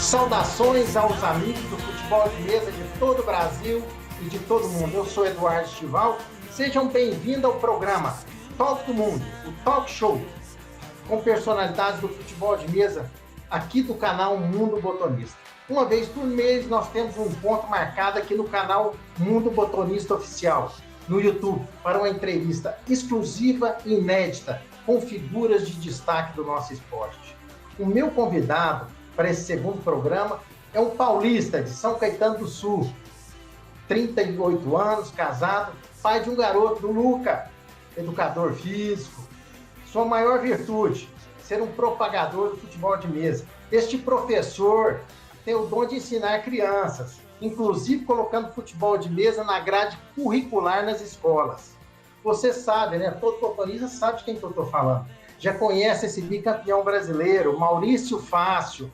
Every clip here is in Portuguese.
Saudações aos amigos do futebol de mesa de todo o Brasil e de todo mundo. Eu sou Eduardo Estival. Sejam bem-vindos ao programa Talk do Mundo, o Talk Show, com personalidades do futebol de mesa aqui do canal Mundo Botonista. Uma vez por mês nós temos um encontro marcado aqui no canal Mundo Botonista Oficial, no YouTube, para uma entrevista exclusiva e inédita com figuras de destaque do nosso esporte. O meu convidado para esse segundo programa é um paulista de São Caetano do Sul, 38 anos, casado, pai de um garoto, do Luca, educador físico. Sua maior virtude, ser um propagador do futebol de mesa. Este professor tem o dom de ensinar crianças, inclusive colocando futebol de mesa na grade curricular nas escolas. Você sabe, né? Todo botonista sabe de quem que eu estou falando. Já conhece esse bicampeão brasileiro, Maurício Fácio,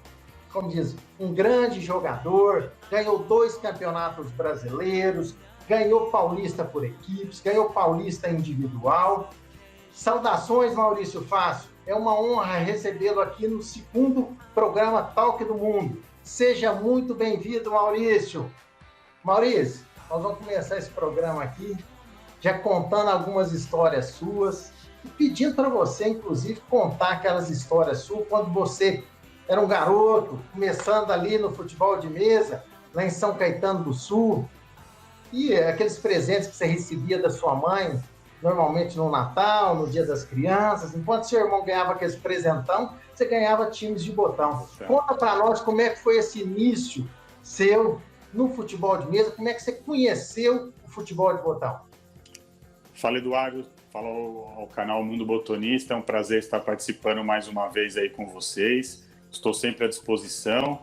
como diz, um grande jogador, ganhou 2 campeonatos brasileiros, ganhou Paulista por equipes, ganhou Paulista individual. Saudações, Maurício Fácio. É uma honra recebê-lo aqui no segundo programa Talk do Mundo. Seja muito bem-vindo, Maurício. Maurício, nós vamos começar esse programa aqui já contando algumas histórias suas e pedindo para você, inclusive, contar aquelas histórias suas quando você era um garoto, começando ali no futebol de mesa, lá em São Caetano do Sul, e aqueles presentes que você recebia da sua mãe, normalmente no Natal, no Dia das Crianças, enquanto seu irmão ganhava aqueles presentão, você ganhava times de botão. Conta para nós como é que foi esse início seu no futebol de mesa, como é que você conheceu o futebol de botão? Fala, Eduardo. Fala ao canal Mundo Botonista. É um prazer estar participando mais uma vez aí com vocês. Estou sempre à disposição.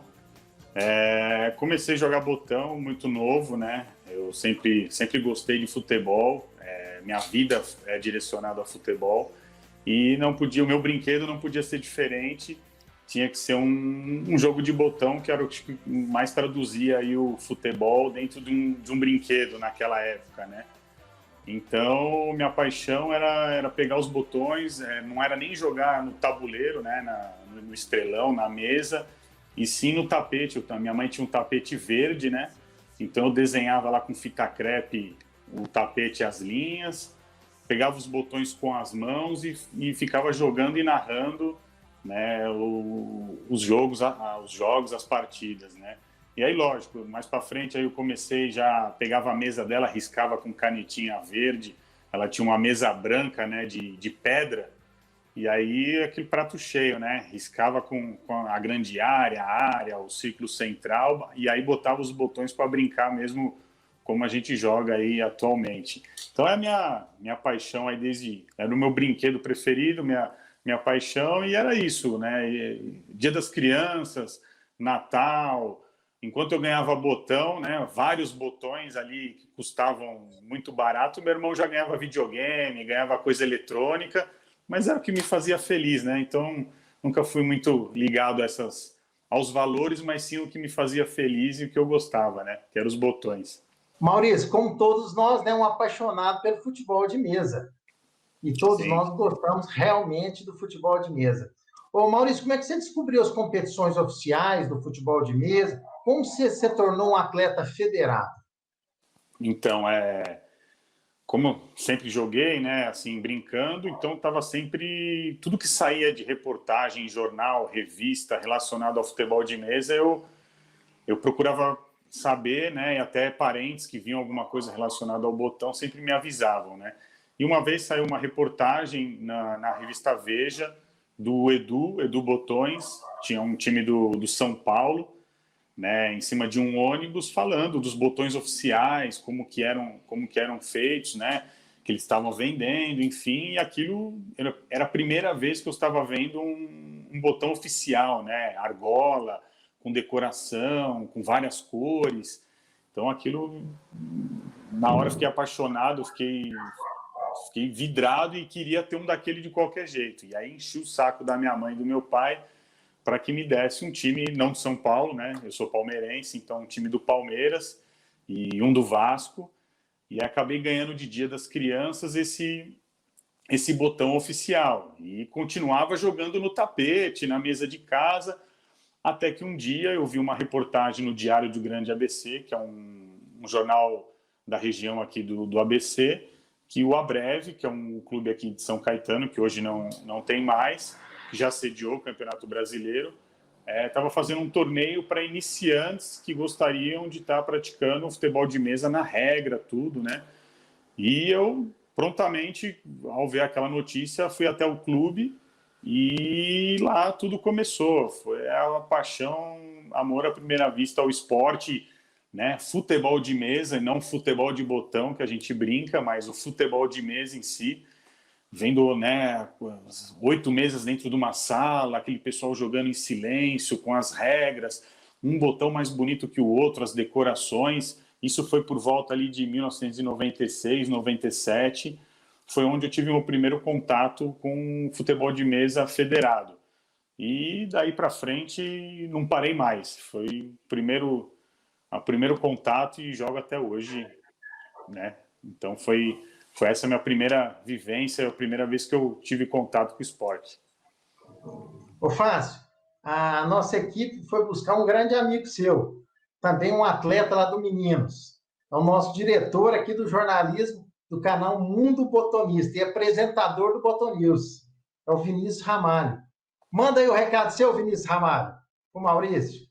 Comecei a jogar botão muito novo, né? Eu sempre gostei de futebol. Minha vida é direcionada a futebol. E o meu brinquedo não podia ser diferente. Tinha que ser um jogo de botão, que era o que mais traduzia aí o futebol dentro de um brinquedo naquela época, né? Então, minha paixão era pegar os botões, não era nem jogar no tabuleiro, né, no estrelão, na mesa, e sim no tapete. Minha mãe tinha um tapete verde, né? Então eu desenhava lá com fita crepe o tapete e as linhas, pegava os botões com as mãos e ficava jogando e narrando, né, os jogos, as partidas, né? E aí, lógico, mais para frente aí eu comecei, já pegava a mesa dela, riscava com canetinha verde. Ela tinha uma mesa branca, né, de pedra, e aí aquele prato cheio, né? Riscava com a grande área, o círculo central, e aí botava os botões para brincar mesmo, como a gente joga aí atualmente. Então é a minha paixão aí era o meu brinquedo preferido, minha paixão, e era isso, né? Dia das Crianças, Natal. Enquanto eu ganhava botão, né, vários botões ali que custavam muito barato, meu irmão já ganhava videogame, ganhava coisa eletrônica, mas era o que me fazia feliz, né? Então, nunca fui muito ligado aos valores, mas sim o que me fazia feliz e o que eu gostava, né? Que eram os botões. Maurício, como todos nós, né, um apaixonado pelo futebol de mesa. E todos Sim. nós gostamos realmente do futebol de mesa. Ô, Maurício, como é que você descobriu as competições oficiais do futebol de mesa? Como você se tornou um atleta federado? Então, como eu sempre joguei, né, assim, brincando, então estava sempre... Tudo que saía de reportagem, jornal, revista, relacionado ao futebol de mesa, eu procurava saber, né, e até parentes que viam alguma coisa relacionada ao botão sempre me avisavam, né. E uma vez saiu uma reportagem na revista Veja, do Edu Botões, tinha um time do São Paulo, né, em cima de um ônibus, falando dos botões oficiais, como que eram feitos, né, que eles estavam vendendo, enfim, e aquilo era a primeira vez que eu estava vendo um botão oficial, né, argola, com decoração, com várias cores. Então aquilo, na hora eu fiquei apaixonado, fiquei vidrado e queria ter um daquele de qualquer jeito. E aí enchi o saco da minha mãe e do meu pai para que me desse um time, não de São Paulo, né? Eu sou palmeirense, então um time do Palmeiras e um do Vasco. E acabei ganhando de Dia das Crianças esse botão oficial. E continuava jogando no tapete, na mesa de casa. Até que um dia eu vi uma reportagem no Diário do Grande ABC, que é um jornal da região aqui do ABC, que o Abrev, que é um clube aqui de São Caetano, que hoje não tem mais, que já sediou o Campeonato Brasileiro, estava fazendo um torneio para iniciantes que gostariam de estar praticando o futebol de mesa na regra, tudo, né? E eu, prontamente, ao ver aquela notícia, fui até o clube e lá tudo começou. Foi a paixão, amor à primeira vista ao esporte, né? Futebol de mesa e não futebol de botão, que a gente brinca, mas o futebol de mesa em si. Vendo, né, 8 mesas dentro de uma sala, aquele pessoal jogando em silêncio, com as regras, um botão mais bonito que o outro, as decorações. Isso foi por volta ali de 1996, 97. Foi onde eu tive o meu primeiro contato com futebol de mesa federado. E daí para frente não parei mais. Foi o primeiro contato e jogo até hoje, né? Então foi essa a minha primeira vivência, a primeira vez que eu tive contato com o esporte. Ô, Fácil, a nossa equipe foi buscar um grande amigo seu, também um atleta lá do Meninos. É o nosso diretor aqui do jornalismo do canal Mundo Botonista e apresentador do Botonews. É o Vinícius Ramalho. Manda aí o recado seu, Vinícius Ramalho, o Maurício.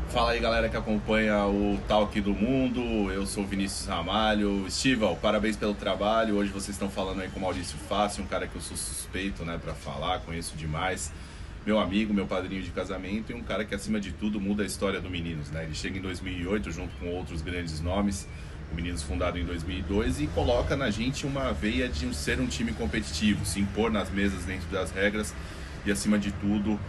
Fala aí, galera que acompanha o Talk do Mundo. Eu sou o Vinícius Ramalho. Estival, parabéns pelo trabalho. Hoje vocês estão falando aí com o Maurício Fácil, um cara que eu sou suspeito, né, para falar, conheço demais. Meu amigo, meu padrinho de casamento e um cara que, acima de tudo, muda a história do Meninos, né? Ele chega em 2008 junto com outros grandes nomes, o Meninos fundado em 2002, e coloca na gente uma veia de ser um time competitivo, se impor nas mesas dentro das regras e, acima de tudo,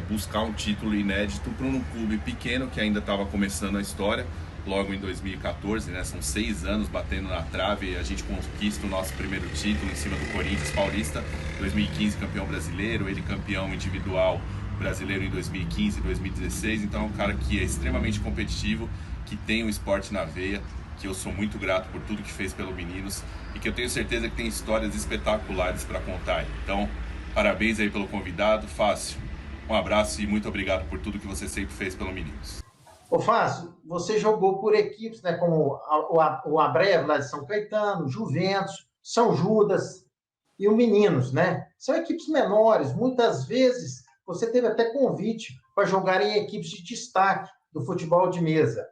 buscar um título inédito para um clube pequeno que ainda estava começando a história. Logo em 2014, né, são 6 anos batendo na trave, a gente conquista o nosso primeiro título em cima do Corinthians Paulista. 2015 campeão brasileiro, ele campeão individual brasileiro em 2015 e 2016. Então é um cara que é extremamente competitivo, que tem o esporte na veia, que eu sou muito grato por tudo que fez pelo Meninos e que eu tenho certeza que tem histórias espetaculares para contar. Então, parabéns aí pelo convidado, Fácil. Um abraço e muito obrigado por tudo que você sempre fez pelo Meninos. Ô, Fácil, você jogou por equipes, né, como o Abrev, lá de São Caetano, Juventus, São Judas e o Meninos, né? São equipes menores. Muitas vezes você teve até convite para jogar em equipes de destaque do futebol de mesa.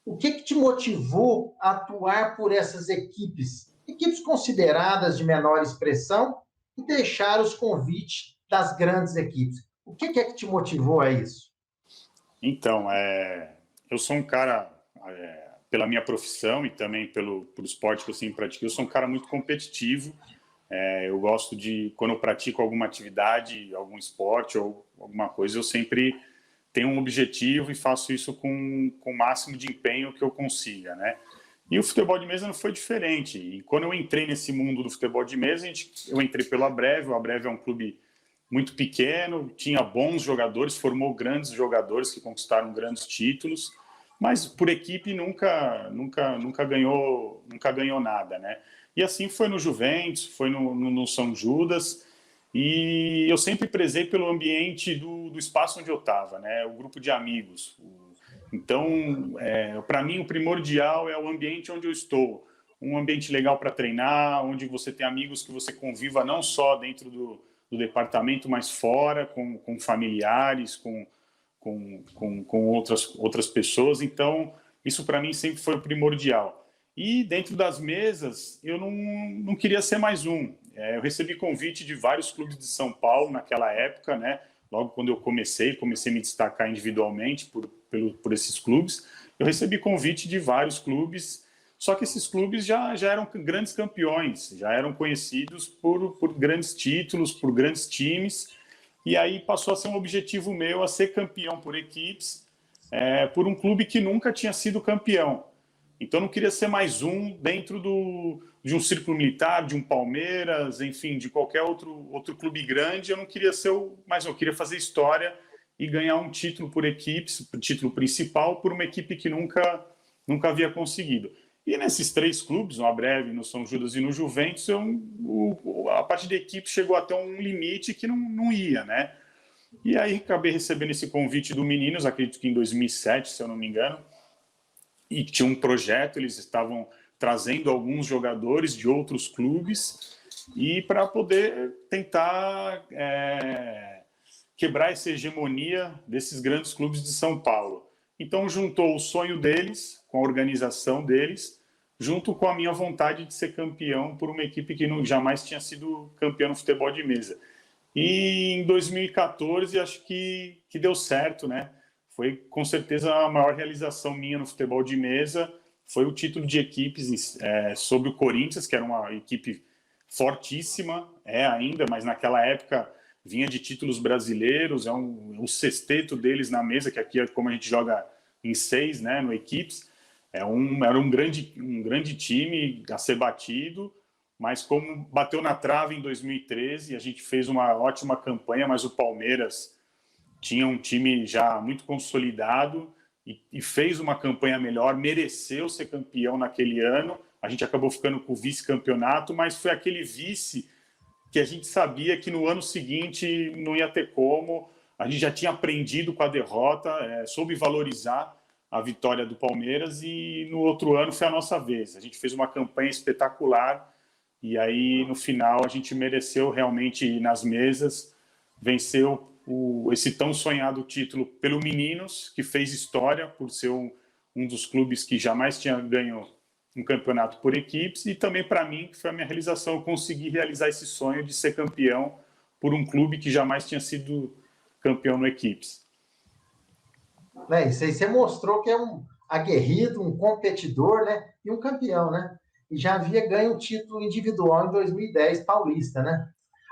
O que te motivou a atuar por essas equipes? Equipes consideradas de menor expressão e deixar os convites das grandes equipes. O que é que te motivou a isso? Então, eu sou um cara, pela minha profissão e também pelo esporte que eu sempre pratiquei, eu sou um cara muito competitivo. Eu gosto de, quando eu pratico alguma atividade, algum esporte ou alguma coisa, eu sempre tenho um objetivo e faço isso com o máximo de empenho que eu consiga, né? E o futebol de mesa não foi diferente. E quando eu entrei nesse mundo do futebol de mesa, eu entrei pelo Abrev. O Abrev é um clube muito pequeno, tinha bons jogadores, formou grandes jogadores que conquistaram grandes títulos, mas por equipe nunca ganhou nada, né? E assim foi no Juventus, foi no São Judas, e eu sempre prezei pelo ambiente do espaço onde eu estava, né? O grupo de amigos. Então, para mim, o primordial é o ambiente onde eu estou. Um ambiente legal para treinar, onde você tem amigos que você conviva não só dentro do departamento, mas fora, com familiares, com outras pessoas. Então, isso para mim sempre foi o primordial. E dentro das mesas, eu não queria ser mais um. Eu recebi convite de vários clubes de São Paulo naquela época, né? Logo quando eu comecei a me destacar individualmente por esses clubes. Eu recebi convite de vários clubes. Só que esses clubes já eram grandes campeões, já eram conhecidos por grandes títulos, por grandes times, e aí passou a ser um objetivo meu a ser campeão por equipes, por um clube que nunca tinha sido campeão. Então eu não queria ser mais um dentro de um Círculo Militar, de um Palmeiras, enfim, de qualquer outro clube grande. Eu não queria ser mais um, eu queria fazer história e ganhar um título por equipes, o título principal, por uma equipe que nunca havia conseguido. E nesses 3 clubes, no Abrev, no São Judas e no Juventus, a parte de equipe chegou até um limite que não ia, né? E aí acabei recebendo esse convite do Meninos, acredito que em 2007, se eu não me engano, e tinha um projeto, eles estavam trazendo alguns jogadores de outros clubes e para poder tentar quebrar essa hegemonia desses grandes clubes de São Paulo. Então juntou o sonho deles com a organização deles, junto com a minha vontade de ser campeão por uma equipe que jamais tinha sido campeão no futebol de mesa. E em 2014 acho que deu certo, né? Foi com certeza a maior realização minha no futebol de mesa, foi o título de equipes sobre o Corinthians, que era uma equipe fortíssima, ainda, mas naquela época vinha de títulos brasileiros, o sexteto deles na mesa, que aqui é como a gente joga em 6, né, no equipes, era um grande time a ser batido, mas como bateu na trave em 2013, a gente fez uma ótima campanha, mas o Palmeiras tinha um time já muito consolidado e fez uma campanha melhor, mereceu ser campeão naquele ano. A gente acabou ficando com o vice-campeonato, mas foi aquele vice que a gente sabia que no ano seguinte não ia ter como. A gente já tinha aprendido com a derrota, soube valorizar a vitória do Palmeiras e no outro ano foi a nossa vez. A gente fez uma campanha espetacular e aí no final a gente mereceu realmente ir nas mesas, venceu esse tão sonhado título pelo Meninos, que fez história por ser um dos clubes que jamais tinha ganho um campeonato por equipes, e também para mim, que foi a minha realização, eu consegui realizar esse sonho de ser campeão por um clube que jamais tinha sido campeão no equipes. Isso aí você mostrou que é um aguerrido, um competidor, né? E um campeão, né? E já havia ganho um título individual em 2010, paulista, né?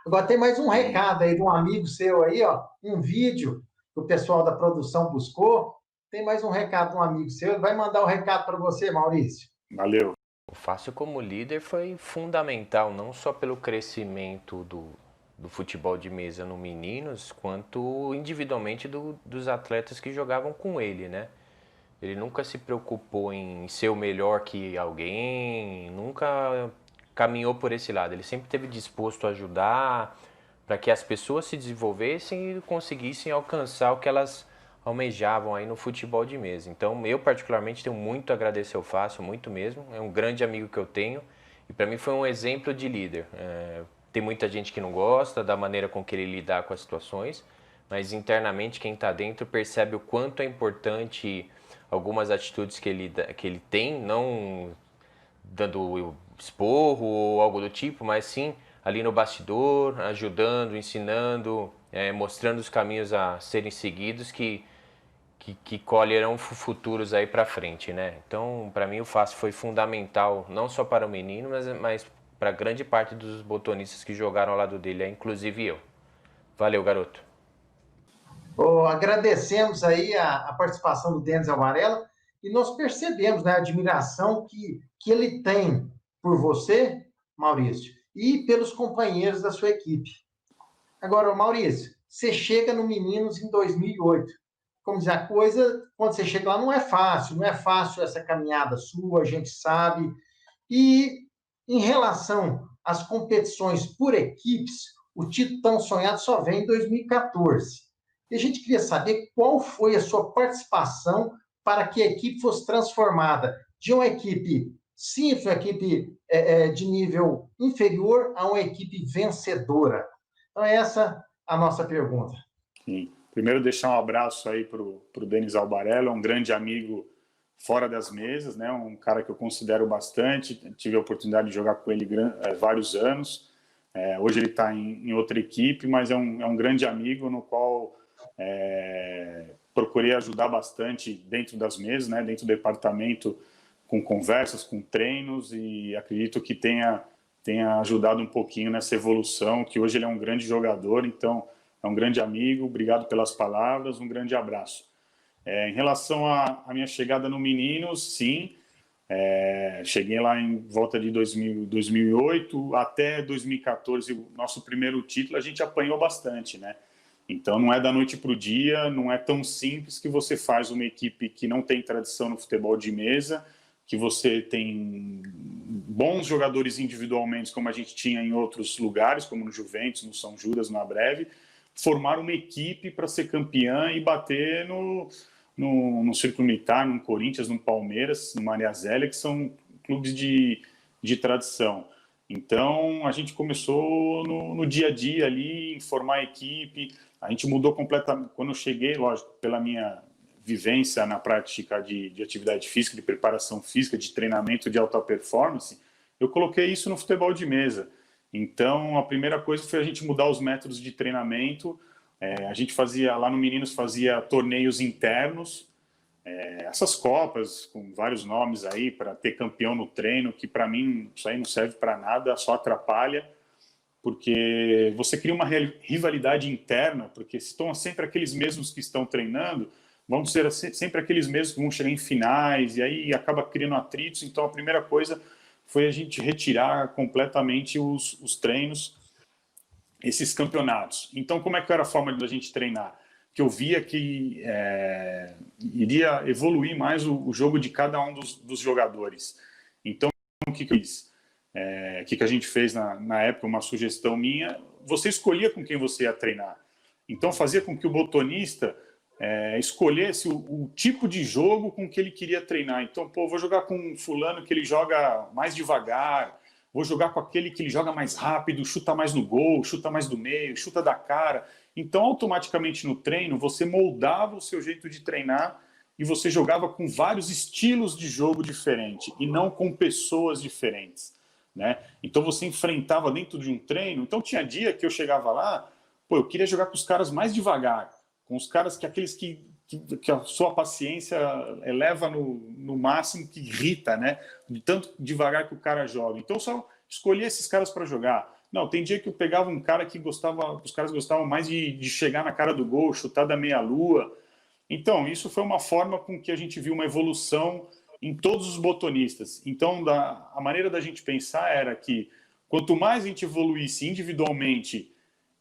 Agora tem mais um recado aí de um amigo seu aí, ó, um vídeo que o pessoal da produção buscou. Tem mais um recado de um amigo seu, ele vai mandar o recado para você, Maurício. Valeu. O Fácil como líder foi fundamental, não só pelo crescimento do futebol de mesa no Meninos, quanto individualmente dos atletas que jogavam com ele, né? Ele nunca se preocupou em ser o melhor que alguém, nunca caminhou por esse lado. Ele sempre esteve disposto a ajudar para que as pessoas se desenvolvessem e conseguissem alcançar o que elas almejavam aí no futebol de mesa. Então, eu particularmente tenho muito a agradecer ao Fácil, muito mesmo. É um grande amigo que eu tenho e para mim foi um exemplo de líder. Tem muita gente que não gosta da maneira com que ele lidar com as situações, mas internamente quem está dentro percebe o quanto é importante algumas atitudes que ele tem, não dando esporro ou algo do tipo, mas sim ali no bastidor, ajudando, ensinando, mostrando os caminhos a serem seguidos que colherão futuros aí para frente, né? Então, para mim o Fácil foi fundamental, não só para o menino, mas para grande parte dos botonistas que jogaram ao lado dele, inclusive eu. Valeu, garoto. Agradecemos aí a participação do Denis Alvarella e nós percebemos, né, a admiração que ele tem por você, Maurício, e pelos companheiros da sua equipe. Agora, Maurício, você chega no Meninos em 2008. Como dizer, a coisa, quando você chega lá, não é fácil essa caminhada sua, a gente sabe. E em relação às competições por equipes, o título tão sonhado só vem em 2014. E a gente queria saber qual foi a sua participação para que a equipe fosse transformada de uma equipe simples, uma equipe de nível inferior, a uma equipe vencedora. Então, essa é a nossa pergunta. Sim. Primeiro, deixar um abraço aí para o Denis Alvarella, um grande amigo fora das mesas, né? Um cara que eu considero bastante, tive a oportunidade de jogar com ele vários anos. Hoje ele está em outra equipe, mas é um grande amigo no qual procurei ajudar bastante dentro das mesas, né? Dentro do departamento, com conversas, com treinos, e acredito que tenha ajudado um pouquinho nessa evolução, que hoje ele é um grande jogador, então é um grande amigo. Obrigado pelas palavras, um grande abraço. Em relação à minha chegada no Meninos, sim, cheguei lá em volta de 2008 até 2014, o nosso primeiro título, a gente apanhou bastante, né? Então não é da noite para o dia, não é tão simples que você faz uma equipe que não tem tradição no futebol de mesa, que você tem bons jogadores individualmente, como a gente tinha em outros lugares, como no Juventus, no São Judas, no Abreve, formar uma equipe para ser campeã e bater no Círculo Militar, no Corinthians, no Palmeiras, no Maria Zélia, que são clubes de tradição. Então, a gente começou no dia a dia ali, em formar a equipe. A gente mudou completamente. Quando eu cheguei, lógico, pela minha vivência na prática de atividade física, de preparação física, de treinamento de alta performance, eu coloquei isso no futebol de mesa. Então, a primeira coisa foi a gente mudar os métodos de treinamento. A gente fazia, lá no Meninos, fazia torneios internos, essas copas com vários nomes aí para ter campeão no treino, que para mim isso aí não serve para nada, só atrapalha, porque você cria uma rivalidade interna, porque estão sempre aqueles mesmos que estão treinando, vão ser sempre aqueles mesmos que vão chegar em finais, e aí acaba criando atritos. Então a primeira coisa foi a gente retirar completamente os treinos, esses campeonatos. Então como é que era a forma da gente treinar? Que eu via que iria evoluir mais o jogo de cada um dos jogadores. Então, o que eu fiz? O que a gente fez na época, uma sugestão minha, você escolhia com quem você ia treinar. Então, fazia com que o botonista escolhesse o tipo de jogo com que ele queria treinar. Então, vou jogar com um fulano que ele joga mais devagar, vou jogar com aquele que ele joga mais rápido, chuta mais no gol, chuta mais do meio, chuta da cara. Então, automaticamente no treino, você moldava o seu jeito de treinar e você jogava com vários estilos de jogo diferentes e não com pessoas diferentes, né? Então, você enfrentava dentro de um treino. Então, tinha dia que eu chegava lá, eu queria jogar com os caras mais devagar, com os caras aqueles que a sua paciência eleva no máximo, que irrita, né? De tanto devagar que o cara joga. Então, só escolhia esses caras para jogar. Não, tem dia que eu pegava um cara que os caras gostavam mais de chegar na cara do gol, chutar da meia-lua. Então, isso foi uma forma com que a gente viu uma evolução em todos os botonistas. Então, a maneira da gente pensar era que quanto mais a gente evoluísse individualmente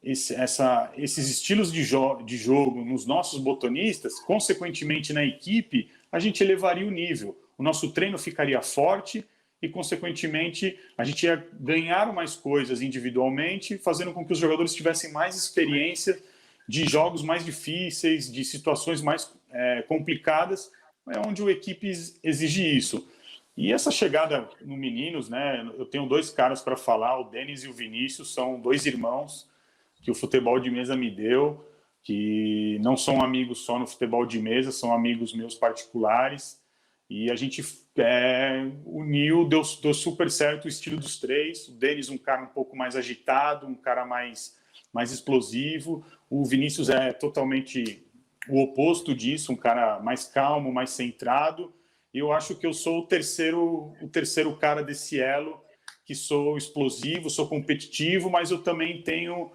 esses estilos de jogo nos nossos botonistas, consequentemente na equipe, a gente elevaria o nível. O nosso treino ficaria forte e, consequentemente, a gente ia ganhar mais coisas individualmente, fazendo com que os jogadores tivessem mais experiência de jogos mais difíceis, de situações mais complicadas, onde o equipe exige isso. E essa chegada no Meninos, né, eu tenho dois caras para falar, o Denis e o Vinícius, são dois irmãos que o futebol de mesa me deu, que não são amigos só no futebol de mesa, são amigos meus particulares. E a gente uniu, deu super certo o estilo dos três. O Denis, um cara um pouco mais agitado, um cara mais explosivo. O Vinícius é totalmente o oposto disso, um cara mais calmo, mais centrado. E eu acho que eu sou o terceiro cara desse elo, que sou explosivo, sou competitivo, mas eu também tenho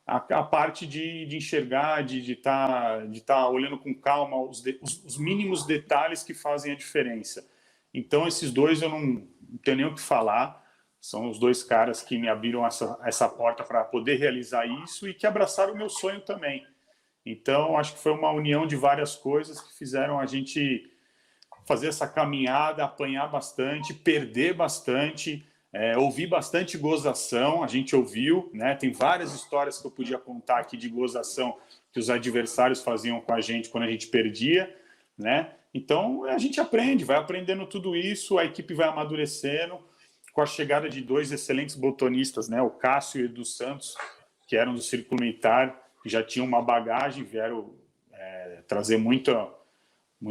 a parte de enxergar, de estar olhando com calma os mínimos detalhes que fazem a diferença. Então, esses dois eu não tenho nem o que falar. São os dois caras que me abriram essa porta para poder realizar isso e que abraçaram o meu sonho também. Então, acho que foi uma união de várias coisas que fizeram a gente fazer essa caminhada, apanhar bastante, perder bastante, ouvir bastante gozação. A gente ouviu, né? Tem várias histórias que eu podia contar aqui de gozação que os adversários faziam com a gente quando a gente perdia, né? Então, a gente aprende, vai aprendendo tudo isso, a equipe vai amadurecendo, com a chegada de dois excelentes botonistas, né? O Cássio e o Edu Santos, que eram do Círculo Militar, que já tinham uma bagagem, vieram trazer muita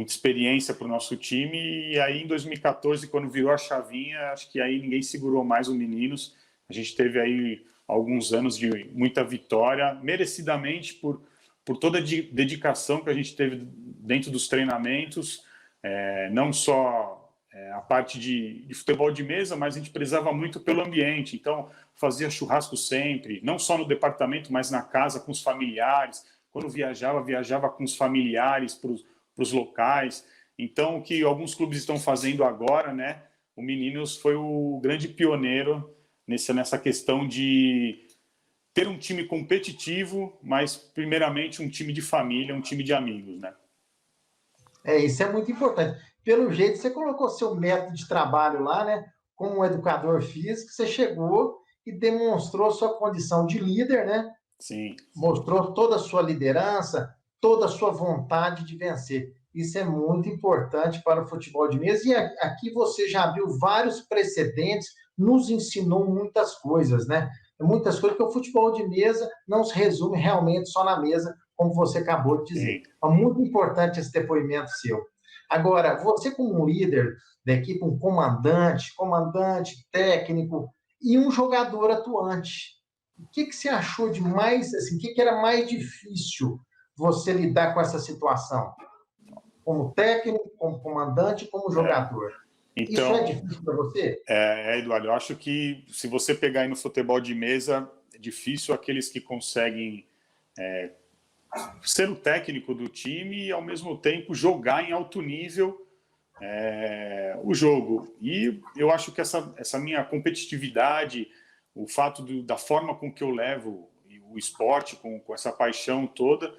experiência para o nosso time. E aí, em 2014, quando virou a chavinha, acho que aí ninguém segurou mais os Meninos. A gente teve aí alguns anos de muita vitória, merecidamente por toda a dedicação que a gente teve dentro dos treinamentos, não só a parte de futebol de mesa, mas a gente prezava muito pelo ambiente. Então, fazia churrasco sempre, não só no departamento, mas na casa, com os familiares. Quando viajava com os familiares para os locais. Então, o que alguns clubes estão fazendo agora, né? O Meninos foi o grande pioneiro nessa questão de ter um time competitivo, mas, primeiramente, um time de família, um time de amigos, né? Isso é muito importante. Pelo jeito, você colocou seu método de trabalho lá, né? Como um educador físico, você chegou e demonstrou sua condição de líder, né? Sim. Mostrou toda a sua liderança, toda a sua vontade de vencer. Isso é muito importante para o futebol de mesa. E aqui você já viu vários precedentes, nos ensinou muitas coisas, né? Muitas coisas, porque o futebol de mesa não se resume realmente só na mesa, como você acabou de dizer. Sim. É muito importante esse depoimento seu. Agora, você como um líder da equipe, um comandante, técnico e um jogador atuante, o que você achou de mais, assim, o que era mais difícil você lidar com essa situação? Como técnico, como comandante, como jogador. Isso é Então, difícil para você? Eduardo, eu acho que se você pegar aí no futebol de mesa, é difícil aqueles que conseguem ser o técnico do time e, ao mesmo tempo, jogar em alto nível o jogo. E eu acho que essa minha competitividade, o fato da forma com que eu levo o esporte, com essa paixão toda,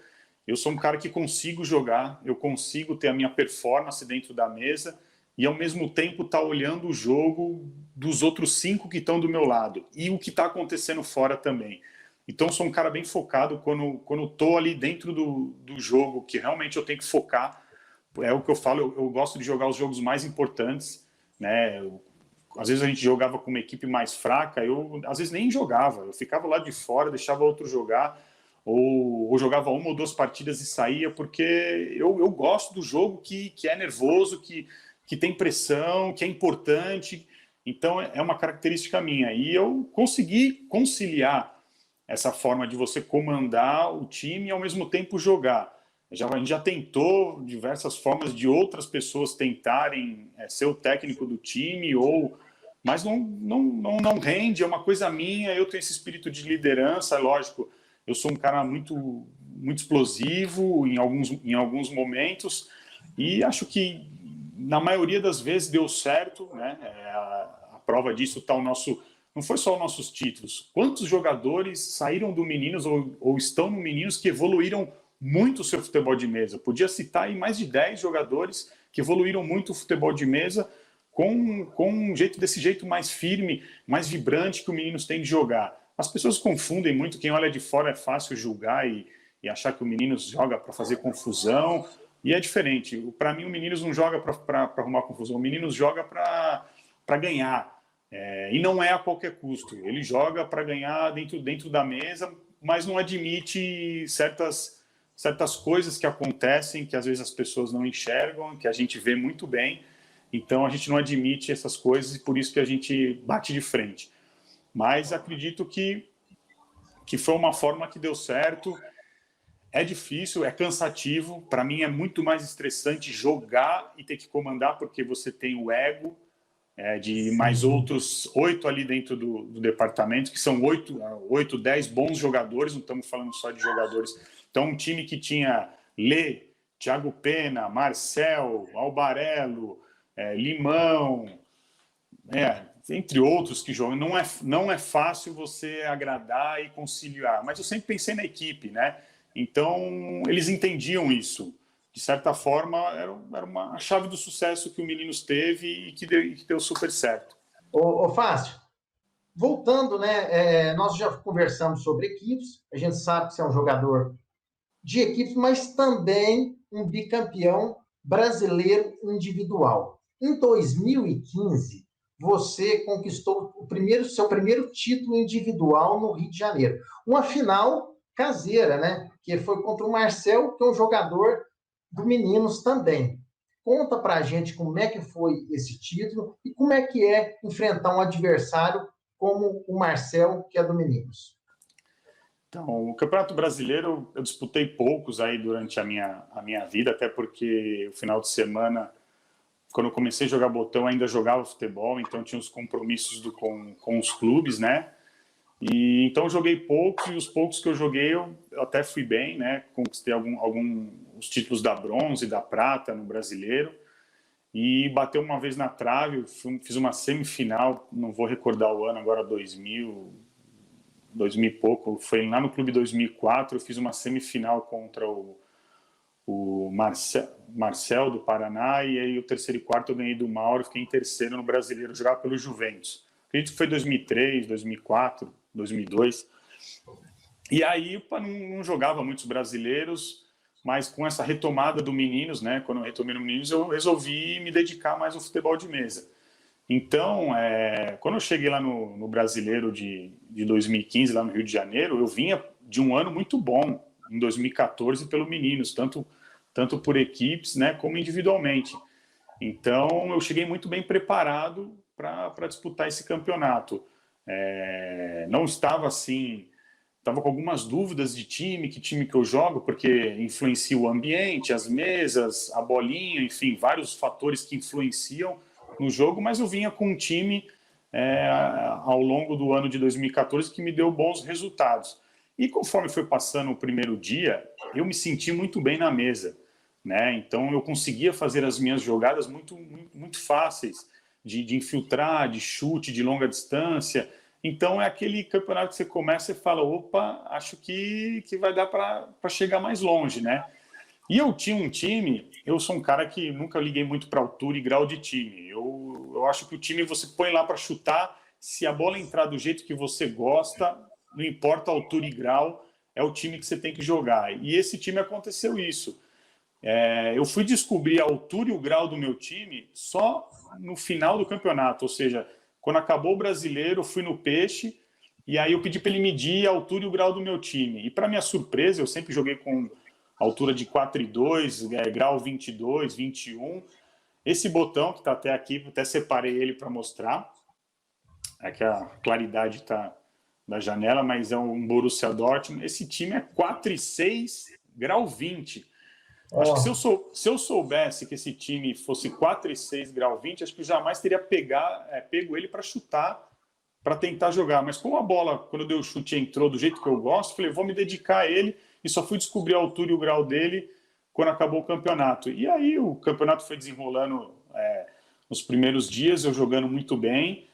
eu sou um cara que consigo jogar, eu consigo ter a minha performance dentro da mesa e, ao mesmo tempo, estar olhando o jogo dos outros 5 que estão do meu lado e o que está acontecendo fora também. Então, eu sou um cara bem focado quando estou ali dentro do jogo, que realmente eu tenho que focar. É o que eu falo, eu gosto de jogar os jogos mais importantes, né? Às vezes a gente jogava com uma equipe mais fraca, eu às vezes nem jogava, eu ficava lá de fora, deixava outro jogar, ou jogava 1 ou 2 partidas e saía, porque eu gosto do jogo que é nervoso, que tem pressão, que é importante. Então é uma característica minha. E eu consegui conciliar essa forma de você comandar o time e ao mesmo tempo jogar. A gente já tentou diversas formas de outras pessoas tentarem ser o técnico do time, mas não rende, é uma coisa minha, eu tenho esse espírito de liderança, lógico, eu sou um cara muito explosivo em alguns momentos, e acho que na maioria das vezes deu certo, né? A prova disso está o nosso... Não foi só os nossos títulos. Quantos jogadores saíram do Meninos ou estão no Meninos que evoluíram muito o seu futebol de mesa? Podia citar aí mais de 10 jogadores que evoluíram muito o futebol de mesa com desse jeito mais firme, mais vibrante que o Meninos tem de jogar. As pessoas confundem muito, quem olha de fora é fácil julgar e achar que o Meninos joga para fazer confusão, e é diferente. Para mim, o Meninos não joga para arrumar confusão, o Meninos joga para ganhar. E não é a qualquer custo. Ele joga para ganhar dentro da mesa, mas não admite certas coisas que acontecem, que às vezes as pessoas não enxergam, que a gente vê muito bem. Então a gente não admite essas coisas e por isso que a gente bate de frente. Mas acredito que foi uma forma que deu certo. É difícil, é cansativo. Para mim é muito mais estressante jogar e ter que comandar, porque você tem o ego de mais outros 8 ali dentro do departamento, que são 8, 10 bons jogadores, não estamos falando só de jogadores. Então, um time que tinha Lê, Thiago Pena, Marcel, Albarello, Limão, entre outros que jogam. Não é fácil você agradar e conciliar, mas eu sempre pensei na equipe, né? Então, eles entendiam isso. De certa forma, era uma chave do sucesso que o Meninos teve e que deu super certo. Ô Fácio, voltando, né? Nós já conversamos sobre equipes, a gente sabe que você é um jogador de equipes, mas também um bicampeão brasileiro individual. Em 2015, você conquistou seu primeiro título individual no Rio de Janeiro. Uma final caseira, né? Que foi contra o Marcel, que é um jogador do Meninos também. Conta pra gente como é que foi esse título e como é que é enfrentar um adversário como o Marcel, que é do Meninos. Então, o Campeonato Brasileiro eu disputei poucos aí durante a minha vida, até porque o final de semana, quando eu comecei a jogar botão, ainda jogava futebol, então tinha os compromissos com os clubes, né? E então eu joguei poucos, e os poucos que eu joguei eu até fui bem, né? Conquistei os títulos da bronze e da prata no Brasileiro, e bateu uma vez na trave, fiz uma semifinal, não vou recordar o ano agora, 2000 e pouco, foi lá no Clube 2004, eu fiz uma semifinal contra o Marcel do Paraná, e aí o terceiro e quarto eu ganhei do Mauro, fiquei em terceiro no Brasileiro, jogava pelo Juventus. Acredito que foi 2003, 2004, 2002. E aí não jogava muitos brasileiros, mas com essa retomada do Meninos, né? Quando eu retomei no Meninos, eu resolvi me dedicar mais ao futebol de mesa. Então, quando eu cheguei lá no Brasileiro de 2015, lá no Rio de Janeiro, eu vinha de um ano muito bom, em 2014, pelo Meninos, tanto por equipes, né, como individualmente. Então, eu cheguei muito bem preparado para disputar esse campeonato. Não estava assim... Estava com algumas dúvidas de que time que eu jogo, porque influencia o ambiente, as mesas, a bolinha, enfim, vários fatores que influenciam no jogo, mas eu vinha com um time ao longo do ano de 2014 que me deu bons resultados. E conforme foi passando o primeiro dia, eu me senti muito bem na mesa, né? Então eu conseguia fazer as minhas jogadas muito, muito, muito fáceis, de infiltrar, de chute, de longa distância. Então é aquele campeonato que você começa e fala, opa, acho que vai dar para chegar mais longe, né? E eu tinha um time, eu sou um cara que nunca liguei muito para altura e grau de time. Eu acho que o time você põe lá para chutar, se a bola entrar do jeito que você gosta, não importa a altura e grau, é o time que você tem que jogar. E esse time aconteceu isso. Eu fui descobrir a altura e o grau do meu time só no final do campeonato, ou seja, quando acabou o Brasileiro, eu fui no Peixe e aí eu pedi para ele medir a altura e o grau do meu time. E para minha surpresa, eu sempre joguei com altura de 4,2, grau 22, 21. Esse botão que está até aqui, até separei ele para mostrar. É que a claridade está da janela, mas é um Borussia Dortmund. Esse time é 4,6, grau 20. Acho que se eu soubesse que esse time fosse 4,6, grau 20, acho que eu jamais teria pego ele para chutar, para tentar jogar. Mas como a bola, quando eu dei o chute, entrou do jeito que eu gosto, falei, vou me dedicar a ele, e só fui descobrir a altura e o grau dele quando acabou o campeonato. E aí o campeonato foi desenrolando nos primeiros dias, eu jogando muito bem,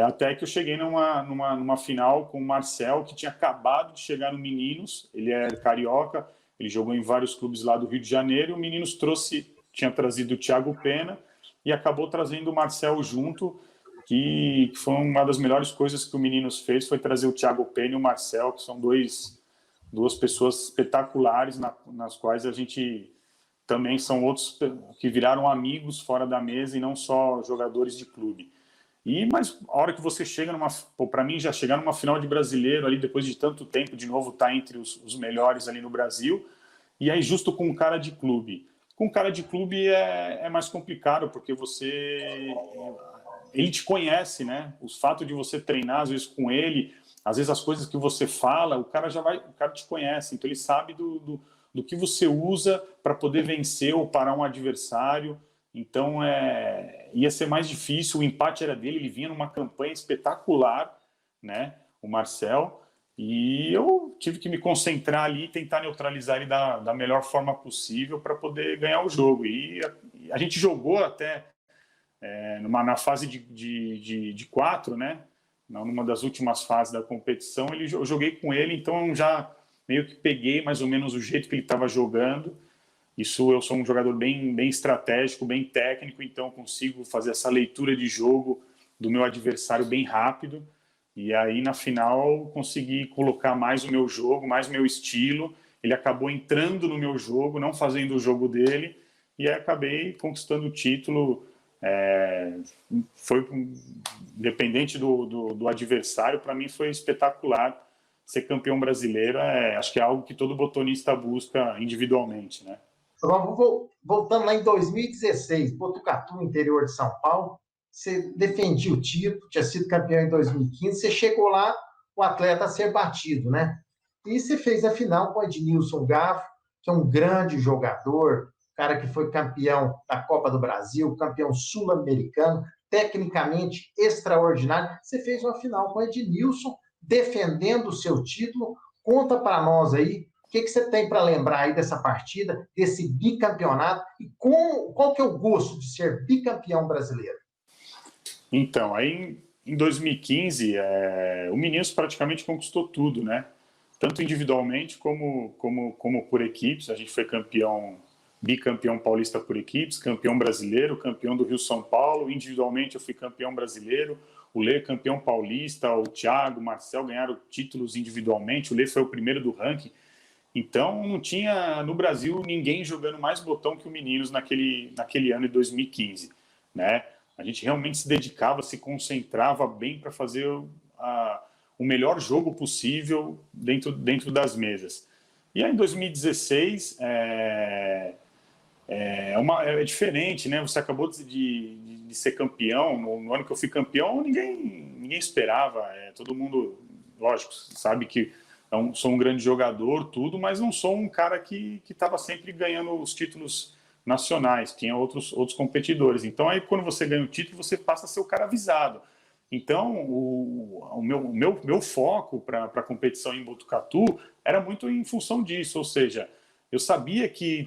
até que eu cheguei numa final com o Marcel, que tinha acabado de chegar no Meninos, ele é carioca, ele jogou em vários clubes lá do Rio de Janeiro, e o Meninos tinha trazido o Thiago Pena e acabou trazendo o Marcel junto, que foi uma das melhores coisas que o Meninos fez, foi trazer o Thiago Pena e o Marcel, que são duas pessoas espetaculares, nas quais a gente também são outros que viraram amigos fora da mesa e não só jogadores de clube. Mas a hora que você chega para mim, já chegar numa final de Brasileiro ali, depois de tanto tempo, de novo tá entre os melhores ali no Brasil, e aí justo com um cara de clube. Com cara de clube é mais complicado, porque ele te conhece, né? O fato de você treinar, às vezes, com ele, às vezes as coisas que você fala, o cara te conhece, então ele sabe do que você usa para poder vencer ou parar um adversário. Então, ia ser mais difícil, o empate era dele, ele vinha numa campanha espetacular, né, o Marcel, e eu tive que me concentrar ali e tentar neutralizar ele da melhor forma possível para poder ganhar o jogo. E a gente jogou até na fase de 4, né, numa das últimas fases da competição, eu joguei com ele, então eu já meio que peguei mais ou menos o jeito que ele estava jogando. Eu sou um jogador bem estratégico, bem técnico, então consigo fazer essa leitura de jogo do meu adversário bem rápido. E aí, na final, consegui colocar mais o meu jogo, mais o meu estilo. Ele acabou entrando no meu jogo, não fazendo o jogo dele, e aí acabei conquistando o título. Foi independente do adversário, para mim foi espetacular ser campeão brasileiro. Acho que é algo que todo botonista busca individualmente, né? Voltando lá em 2016, Botucatu, interior de São Paulo, você defendia o título, tinha sido campeão em 2015, você chegou lá, o atleta a ser batido, né? E você fez a final com o Ednilson Gafo, que é um grande jogador, cara que foi campeão da Copa do Brasil, campeão sul-americano, tecnicamente extraordinário. Você fez uma final com o Ednilson, defendendo o seu título. Conta para nós aí, o que você tem para lembrar aí dessa partida, desse bicampeonato, e qual que é o gosto de ser bicampeão brasileiro? Então, aí em 2015, o Meninos praticamente conquistou tudo, né? Tanto individualmente como por equipes. A gente foi bicampeão paulista por equipes, campeão brasileiro, campeão do Rio-São Paulo. Individualmente eu fui campeão brasileiro. o Lê campeão paulista, o Thiago, o Marcel ganharam títulos individualmente, o Lê foi o primeiro do ranking. Então, não tinha no Brasil ninguém jogando mais botão que o Meninos naquele ano de 2015, né? A gente realmente se dedicava, se concentrava bem para fazer o melhor jogo possível dentro das mesas. E aí, em 2016, é diferente, né? Você acabou de ser campeão. No ano que eu fui campeão, ninguém esperava. Todo mundo, lógico, sabe que sou um grande jogador, tudo, mas não sou um cara que estava sempre ganhando os títulos nacionais. Tinha outros competidores. Então, aí, quando você ganha o título, você passa a ser o cara avisado. Então, o meu foco para a competição em Botucatu era muito em função disso, ou seja, eu sabia que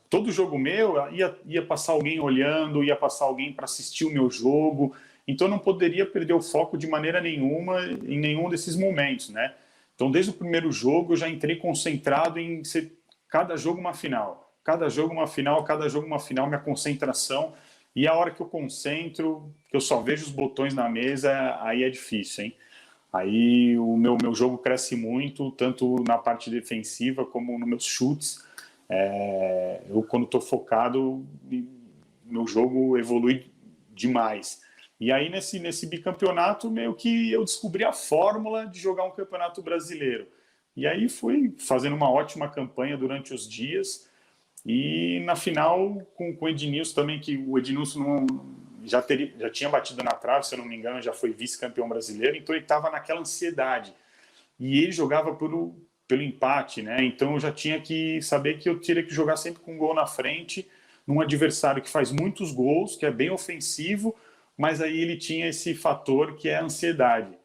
todo jogo meu ia passar alguém olhando, ia passar alguém para assistir o meu jogo, então eu não poderia perder o foco de maneira nenhuma em nenhum desses momentos, né? Então, desde o primeiro jogo, eu já entrei concentrado em ser cada jogo uma final. Cada jogo uma final, cada jogo uma final, minha concentração. E a hora que eu concentro, que eu só vejo os botões na mesa, aí é difícil, hein? Aí o meu jogo cresce muito, tanto na parte defensiva como nos meus chutes. Eu, quando estou focado, meu jogo evolui demais. E aí, nesse bicampeonato, meio que eu descobri a fórmula de jogar um campeonato brasileiro. E aí fui fazendo uma ótima campanha durante os dias. E na final, com o Ednilson também, que o Ednilson já tinha batido na trave, se eu não me engano, já foi vice-campeão brasileiro, então ele estava naquela ansiedade. E ele jogava pelo empate, né? Então eu já tinha que saber que eu teria que jogar sempre com um gol na frente, num adversário que faz muitos gols, que é bem ofensivo, mas aí ele tinha esse fator que é a ansiedade.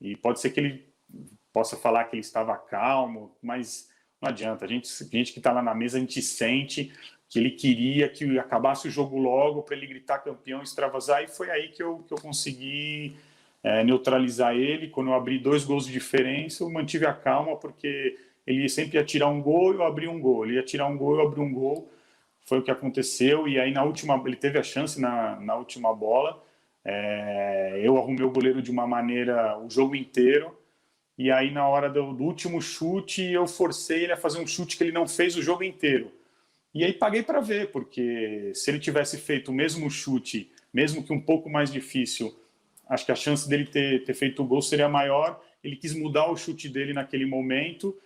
E pode ser que ele possa falar que ele estava calmo, mas não adianta. A gente que está lá na mesa, a gente sente que ele queria que acabasse o jogo logo para ele gritar campeão, extravasar, e foi aí que eu consegui neutralizar ele. Quando eu abri 2 gols de diferença, eu mantive a calma, porque ele sempre ia tirar um gol e eu abri um gol. Ele ia tirar um gol e eu abri um gol. Foi o que aconteceu. E aí, ele teve a chance na última bola. Eu arrumei o goleiro de uma maneira o jogo inteiro. E aí, na hora do último chute, eu forcei ele a fazer um chute que ele não fez o jogo inteiro. E aí paguei para ver, porque se ele tivesse feito o mesmo chute, mesmo que um pouco mais difícil, acho que a chance dele ter feito o gol seria maior. Ele quis mudar o chute dele naquele momento,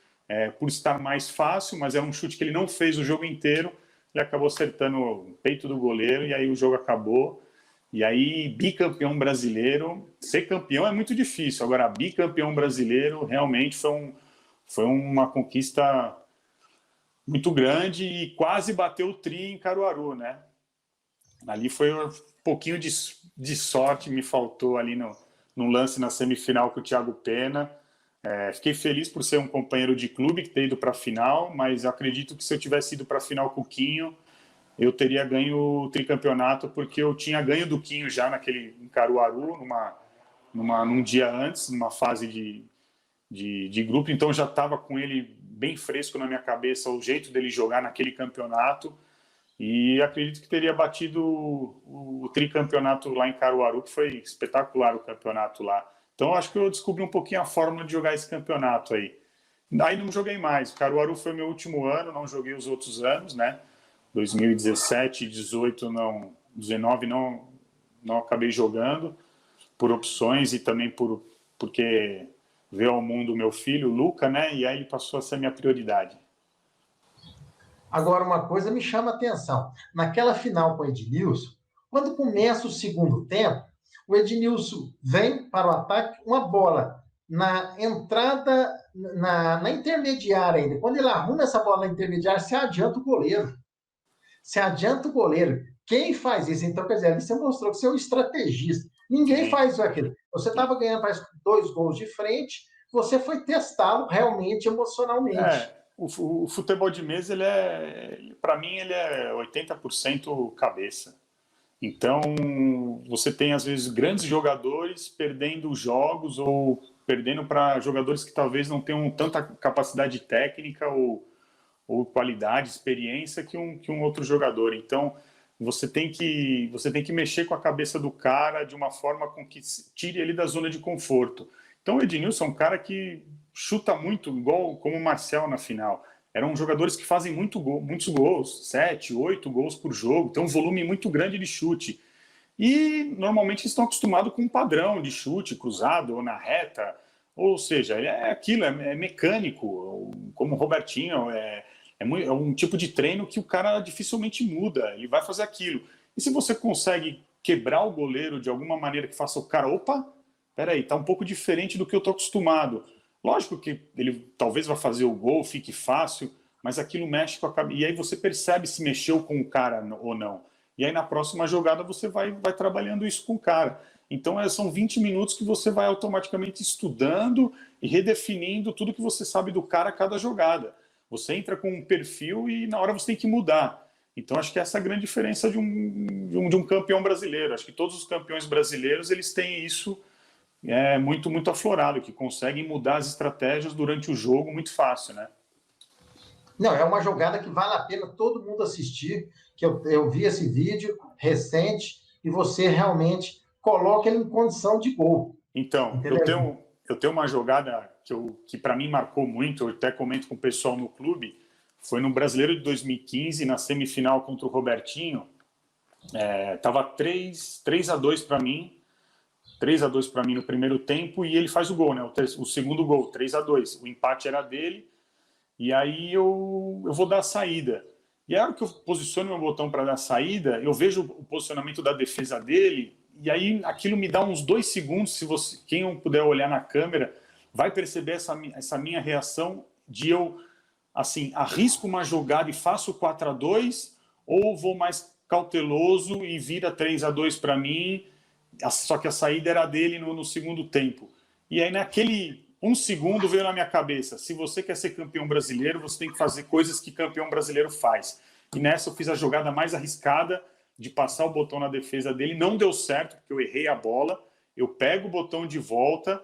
por estar mais fácil, mas era um chute que ele não fez o jogo inteiro. Ele acabou acertando o peito do goleiro e aí o jogo acabou. E aí, bicampeão brasileiro, ser campeão é muito difícil. Agora, bicampeão brasileiro realmente foi uma conquista muito grande e quase bateu o tri em Caruaru, né? Ali foi um pouquinho de sorte, me faltou ali no lance na semifinal com o Thiago Pena. Fiquei feliz por ser um companheiro de clube que ter ido para a final, mas acredito que se eu tivesse ido para a final com o Quinho, eu teria ganho o tricampeonato, porque eu tinha ganho do Quinho já em Caruaru, num dia antes, numa fase de grupo, então já estava com ele bem fresco na minha cabeça o jeito dele jogar naquele campeonato, e acredito que teria batido o tricampeonato lá em Caruaru, que foi espetacular o campeonato lá. Então acho que eu descobri um pouquinho a fórmula de jogar esse campeonato aí. Aí não joguei mais, o Caruaru foi meu último ano, não joguei os outros anos, né? 2017, 18, 19 não acabei jogando por opções e também porque veio ao mundo o meu filho, o Luca, né? E aí ele passou a ser minha prioridade. Agora, uma coisa me chama a atenção. Naquela final com o Ednilson, quando começa o segundo tempo, o Ednilson vem para o ataque, uma bola na entrada, na intermediária ainda. Quando ele arruma essa bola na intermediária, se adianta o goleiro. Se adianta o goleiro. Quem faz isso? Então, quer dizer, ali você mostrou que você é um estrategista. Ninguém faz aquilo. Você estava ganhando, parece, 2 gols de frente, você foi testá-lo realmente emocionalmente. O futebol de mesa, para mim, ele é 80% cabeça. Então, você tem, às vezes, grandes jogadores perdendo jogos ou perdendo para jogadores que talvez não tenham tanta capacidade técnica ou qualidade, experiência que um outro jogador. Então, você tem que mexer com a cabeça do cara de uma forma com que tire ele da zona de conforto. Então o Ednilson é um cara que chuta muito, igual como o Marcel na final. Eram jogadores que fazem muitos gols, 7, 8 gols por jogo, tem um volume muito grande de chute. E normalmente estão acostumados com um padrão de chute cruzado ou na reta, ou seja, é aquilo, é mecânico, como o Robertinho, é um tipo de treino que o cara dificilmente muda, ele vai fazer aquilo. E se você consegue quebrar o goleiro de alguma maneira que faça o cara, opa, peraí, tá um pouco diferente do que eu tô acostumado. Lógico que ele talvez vá fazer o gol, fique fácil, mas aquilo mexe com a cabeça. E aí você percebe se mexeu com o cara ou não. E aí na próxima jogada você vai trabalhando isso com o cara. Então são 20 minutos que você vai automaticamente estudando e redefinindo tudo que você sabe do cara a cada jogada. Você entra com um perfil e na hora você tem que mudar. Então acho que essa é a grande diferença de um campeão brasileiro. Acho que todos os campeões brasileiros eles têm isso muito, muito aflorado, que conseguem mudar as estratégias durante o jogo muito fácil, né? Não, é uma jogada que vale a pena todo mundo assistir, que eu vi esse vídeo recente e você realmente coloca ele em condição de gol. Então, eu tenho uma jogada que para mim marcou muito, eu até comento com o pessoal no clube, foi no Brasileiro de 2015, na semifinal contra o Robertinho, tava 3-2 para mim, 3-2 para mim no primeiro tempo, e ele faz o gol, né? O segundo gol, 3-2. O empate era dele, e aí eu vou dar a saída. E a hora que eu posiciono meu botão para dar a saída, eu vejo o posicionamento da defesa dele, e aí aquilo me dá uns 2 segundos, quem puder olhar na câmera, vai perceber essa minha reação de eu, assim, arrisco uma jogada e faço 4-2, ou vou mais cauteloso e vira 3-2 para mim, só que a saída era dele no segundo tempo. E aí naquele 1 segundo veio na minha cabeça, se você quer ser campeão brasileiro, você tem que fazer coisas que campeão brasileiro faz. E nessa eu fiz a jogada mais arriscada de passar o botão na defesa dele, não deu certo, porque eu errei a bola, eu pego o botão de volta,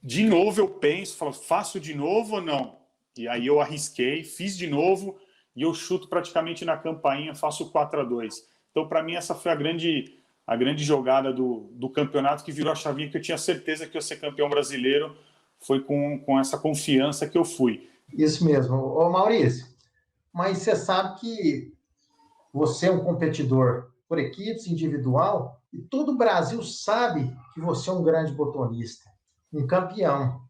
de novo eu penso, falo, faço de novo ou não? E aí eu arrisquei, fiz de novo, e eu chuto praticamente na campainha, faço 4-2. Então para mim essa foi a grande jogada do campeonato, que virou a chavinha, que eu tinha certeza que eu ia ser campeão brasileiro, foi com essa confiança que eu fui. Isso mesmo. Ô Maurício, mas você sabe que você é um competidor por equipes, individual, e todo o Brasil sabe que você é um grande botonista, um campeão.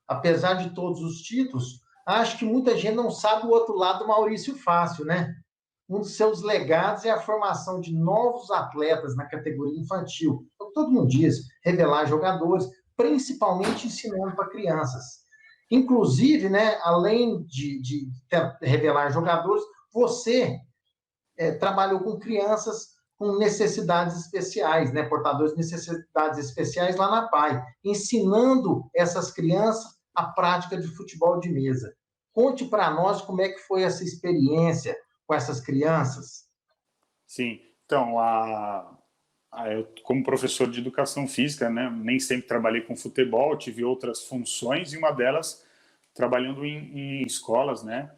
Apesar de todos os títulos, acho que muita gente não sabe o outro lado do Maurício Fácil, né? Um dos seus legados é a formação de novos atletas na categoria infantil. Como todo mundo diz, revelar jogadores, principalmente ensinando para crianças. Inclusive, né, além de revelar jogadores, você trabalhou com crianças com necessidades especiais, né, portadores de necessidades especiais lá na PAI, ensinando essas crianças a prática de futebol de mesa. Conte para nós como é que foi essa experiência com essas crianças. Sim, então, eu, como professor de educação física, né, nem sempre trabalhei com futebol, tive outras funções, e uma delas trabalhando em escolas, né,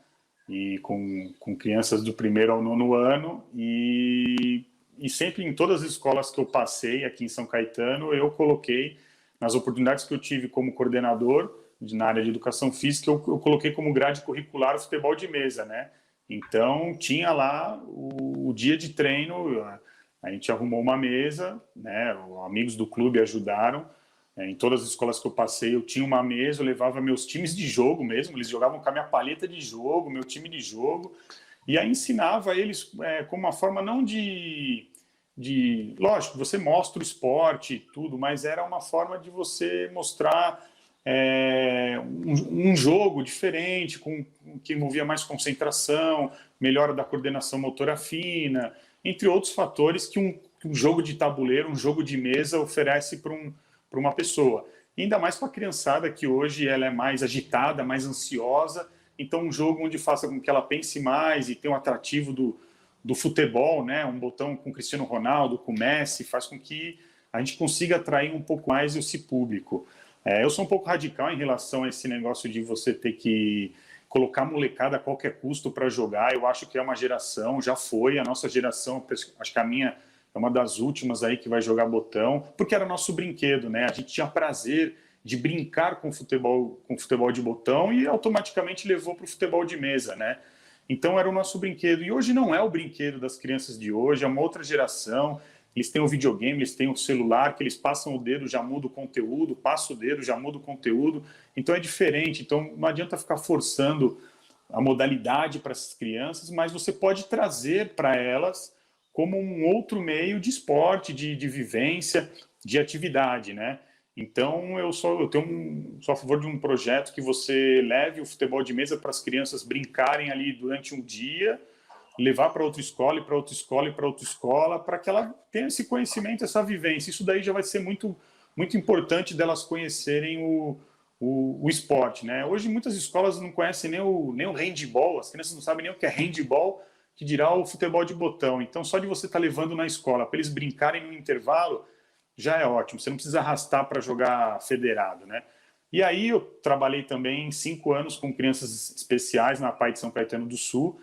e com crianças do 1º ao 9º ano, e sempre em todas as escolas que eu passei aqui em São Caetano, eu coloquei, nas oportunidades que eu tive como coordenador na área de educação física, eu coloquei como grade curricular o futebol de mesa, né. Então, tinha lá o dia de treino, a gente arrumou uma mesa, né, amigos do clube ajudaram, em todas as escolas que eu passei, eu tinha uma mesa, eu levava meus times de jogo mesmo, eles jogavam com a minha palheta de jogo, meu time de jogo, e aí ensinava eles como uma forma não lógico, você mostra o esporte e tudo, mas era uma forma de você mostrar um jogo diferente, que envolvia mais concentração, melhora da coordenação motora fina, entre outros fatores que um jogo de tabuleiro, um jogo de mesa oferece para uma pessoa. E ainda mais para a criançada, que hoje ela é mais agitada, mais ansiosa, então um jogo onde faça com que ela pense mais e tenha um atrativo do futebol, né? Um botão com Cristiano Ronaldo, com Messi, faz com que a gente consiga atrair um pouco mais esse público. Eu sou um pouco radical em relação a esse negócio de você ter que colocar a molecada a qualquer custo para jogar. Eu acho que é uma geração, já foi, a nossa geração, acho que a minha é uma das últimas aí que vai jogar botão, porque era nosso brinquedo, né? A gente tinha prazer de brincar com futebol de botão e automaticamente levou para o futebol de mesa, né? Então era o nosso brinquedo. E hoje não é o brinquedo das crianças de hoje, é uma outra geração. Eles têm o videogame, eles têm o celular, que eles passam o dedo, já muda o conteúdo, passa o dedo, já muda o conteúdo. Então é diferente. Então não adianta ficar forçando a modalidade para essas crianças, mas você pode trazer para elas como um outro meio de esporte, de vivência, de atividade, né? Então sou a favor de um projeto que você leve o futebol de mesa para as crianças brincarem ali durante um dia, levar para outra escola, e para outra escola, e para outra escola, para que ela tenha esse conhecimento, essa vivência. Isso daí já vai ser muito, muito importante delas conhecerem o esporte, né? Hoje muitas escolas não conhecem nem o handball, as crianças não sabem nem o que é handball, que dirá o futebol de botão. Então só de você estar levando na escola para eles brincarem no intervalo já é ótimo. Você não precisa arrastar para jogar federado, né? E aí eu trabalhei também 5 anos com crianças especiais na PAI de São Caetano do Sul,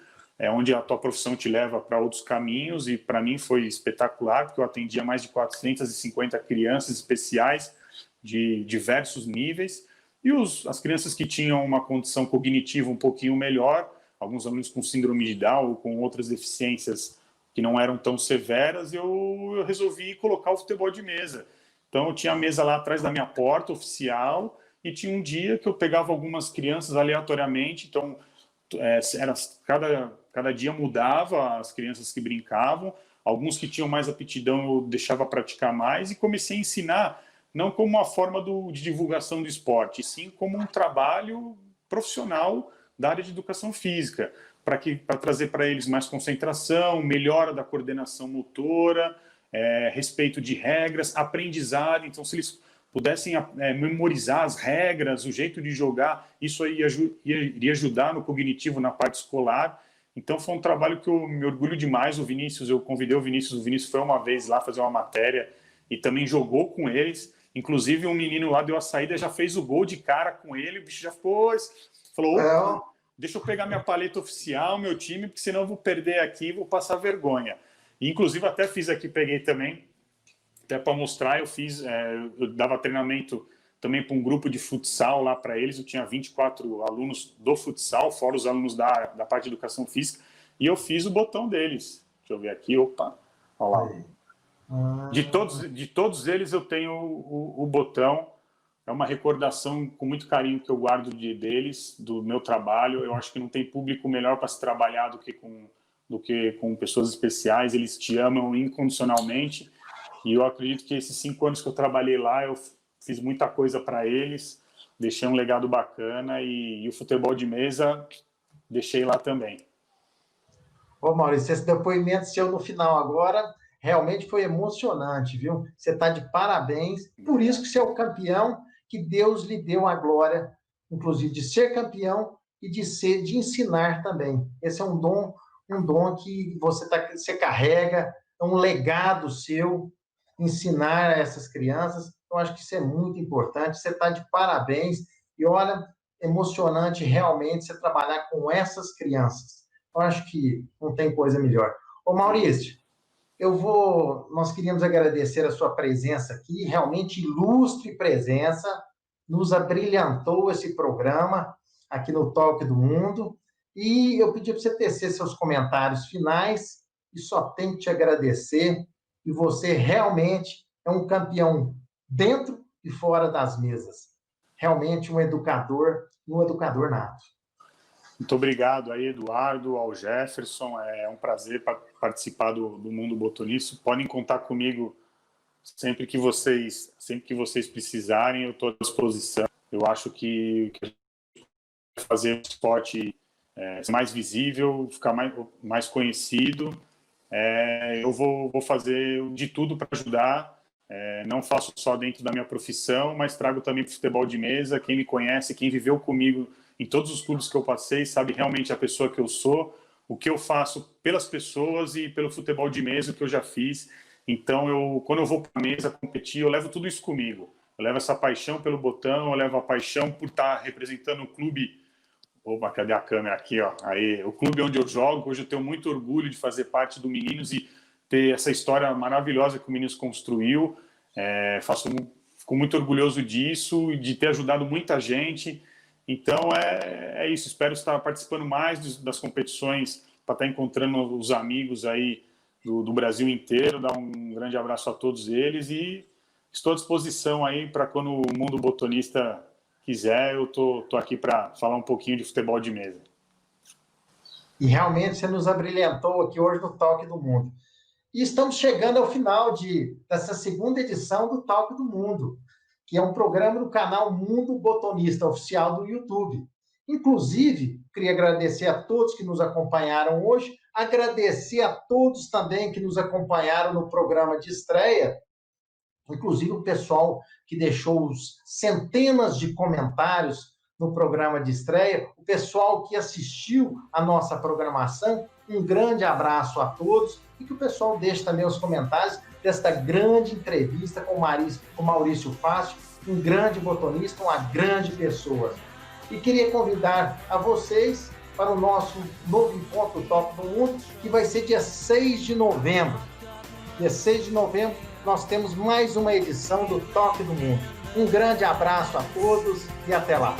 onde a tua profissão te leva para outros caminhos, e para mim foi espetacular, porque eu atendia mais de 450 crianças especiais de diversos níveis, e as crianças que tinham uma condição cognitiva um pouquinho melhor, alguns alunos com síndrome de Down ou com outras deficiências que não eram tão severas, eu resolvi colocar o futebol de mesa. Então eu tinha a mesa lá atrás da minha porta oficial, e tinha um dia que eu pegava algumas crianças aleatoriamente, então cada dia mudava as crianças que brincavam, alguns que tinham mais aptidão eu deixava praticar mais, e comecei a ensinar, não como uma forma de divulgação do esporte, e sim como um trabalho profissional da área de educação física, para trazer para eles mais concentração, melhora da coordenação motora, respeito de regras, aprendizado. Então, se eles pudessem memorizar as regras, o jeito de jogar, isso aí iria ajudar no cognitivo, na parte escolar. Então foi um trabalho que eu me orgulho demais. Eu convidei o Vinícius foi uma vez lá fazer uma matéria e também jogou com eles. Inclusive um menino lá deu a saída, já fez o gol de cara com ele, o bicho já falou, opa, deixa eu pegar minha paleta oficial, meu time, porque senão eu vou perder aqui e vou passar vergonha. E, inclusive até fiz aqui, peguei também, até para mostrar, eu dava treinamento também para um grupo de futsal lá para eles, eu tinha 24 alunos do futsal, fora os alunos da parte de educação física, e eu fiz o botão deles. Deixa eu ver aqui, opa, olha lá. De todos eles eu tenho o botão, é uma recordação com muito carinho que eu guardo deles, do meu trabalho. Eu acho que não tem público melhor para se trabalhar do que com pessoas especiais, eles te amam incondicionalmente. E eu acredito que esses 5 anos que eu trabalhei lá, eu fiz muita coisa para eles, deixei um legado bacana, e o futebol de mesa deixei lá também. Ô, Maurício, esse depoimento seu no final agora realmente foi emocionante, viu? Você está de parabéns, por isso que você é o campeão, que Deus lhe deu a glória, inclusive de ser campeão e de ensinar também. Esse é um dom que você carrega, é um legado seu, ensinar a essas crianças. Eu acho que isso é muito importante. Você está de parabéns. E olha, emocionante realmente você trabalhar com essas crianças. Eu acho que não tem coisa melhor. Ô, Maurício, nós queríamos agradecer a sua presença aqui, realmente ilustre presença, nos abrilhantou esse programa aqui no Talk do Mundo. E eu pedi para você tecer seus comentários finais, e só tenho que te agradecer. E você realmente é um campeão dentro e fora das mesas. Realmente um educador nato. Muito obrigado aí, Eduardo, ao Jefferson. É um prazer participar do Mundo Botonista. Podem contar comigo sempre que vocês precisarem, eu estou à disposição. Eu acho que fazer o esporte ser mais visível, ficar mais conhecido, eu vou fazer de tudo para ajudar. Não faço só dentro da minha profissão, mas trago também para o futebol de mesa. Quem me conhece, quem viveu comigo em todos os clubes que eu passei, sabe realmente a pessoa que eu sou, o que eu faço pelas pessoas e pelo futebol de mesa, o que eu já fiz. Então, quando eu vou para a mesa competir, eu levo tudo isso comigo. Eu levo essa paixão pelo botão, eu levo a paixão por estar representando o clube Opa, cadê a câmera aqui, ó? Aí, o clube onde eu jogo, hoje eu tenho muito orgulho de fazer parte do Meninos e ter essa história maravilhosa que o Meninos construiu. Fico muito orgulhoso disso e de ter ajudado muita gente. Então, é isso. Espero estar participando mais das competições para estar encontrando os amigos aí do Brasil inteiro. Dar um grande abraço a todos eles e estou à disposição aí para quando o mundo botonista quiser, eu tô aqui para falar um pouquinho de futebol de mesa. E realmente você nos abrilhantou aqui hoje no Toque do Mundo. E estamos chegando ao final dessa segunda edição do Toque do Mundo, que é um programa do canal Mundo Botonista Oficial do YouTube. Inclusive, queria agradecer a todos que nos acompanharam hoje, agradecer a todos também que nos acompanharam no programa de estreia, inclusive o pessoal que deixou centenas de comentários no programa de estreia, o pessoal que assistiu a nossa programação, um grande abraço a todos e que o pessoal deixe também os comentários desta grande entrevista com o Maurício Fácio, um grande botonista, uma grande pessoa. E queria convidar a vocês para o nosso novo encontro Top do Mundo, que vai ser dia 6 de novembro. Dia 6 de novembro, nós temos mais uma edição do Toque do Mundo. Um grande abraço a todos e até lá.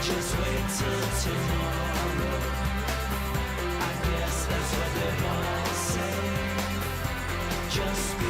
Just wait till tomorrow. I guess that's what they all say. Just